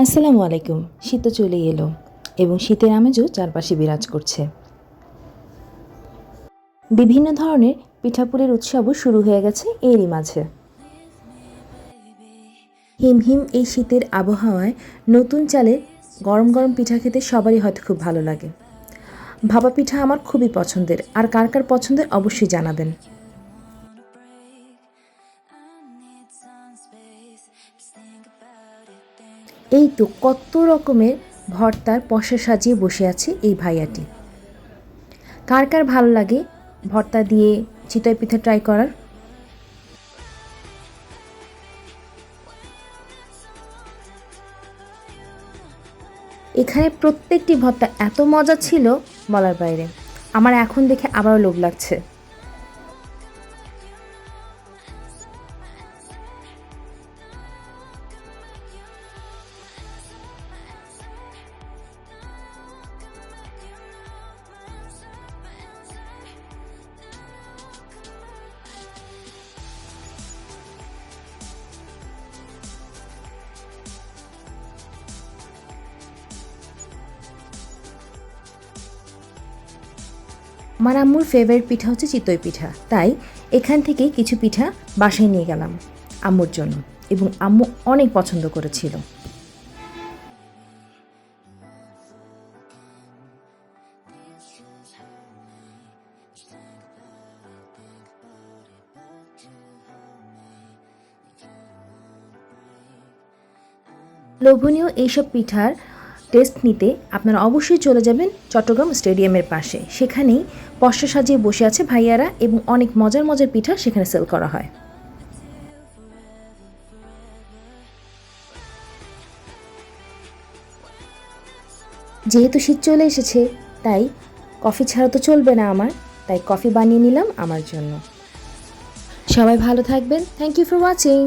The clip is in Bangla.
আসসালামু আলাইকুম। শীত তো চলেই এলো এবং শীতের আমেজও চারপাশে বিরাজ করছে। বিভিন্ন ধরনের পিঠাপুলির উৎসবও শুরু হয়ে গেছে এরই মাঝে। হিমহিম এই শীতের আবহাওয়ায় নতুন চালে গরম গরম পিঠা খেতে সবারই হয়তো খুব ভালো লাগে। ভাপা পিঠা আমার খুবই পছন্দের, আর কার কার পছন্দের অবশ্যই জানাবেন। এই তো কত রকমের ভর্তার পসরা সাজিয়ে বসে আছে এই ভাইয়াটি। কার কার ভালো লাগে ভর্তা দিয়ে চিতই পিঠা ট্রাই করার? এখানে প্রত্যেকটি ভর্তা এত মজা ছিল বলার বাইরে। আমার এখন দেখে আবারও লোভ লাগছে। আমার আম্মুর ফেভারিট পিঠা হচ্ছে চিতই পিঠা, তাই এখান থেকে কিছু পিঠা বাসায় নিয়ে গেলাম আম্মুর জন্য, এবং আম্মু অনেক পছন্দ করেছিল। লোভনীয় এইসব পিঠার টেস্ট নিতে আপনারা অবশ্যই চলে যাবেন চট্টগ্রাম স্টেডিয়ামের পাশে। সেখানেই পসরা সাজিয়ে বসে আছে ভাইয়ারা এবং অনেক মজার মজার পিঠা সেখানে সেল করা হয়। যেহেতু শীত চলে এসেছে, তাই কফি ছাড়া তো চলবে না আমার, তাই কফি বানিয়ে নিলাম আমার জন্য। সবাই ভালো থাকবেন। Thank you for watching.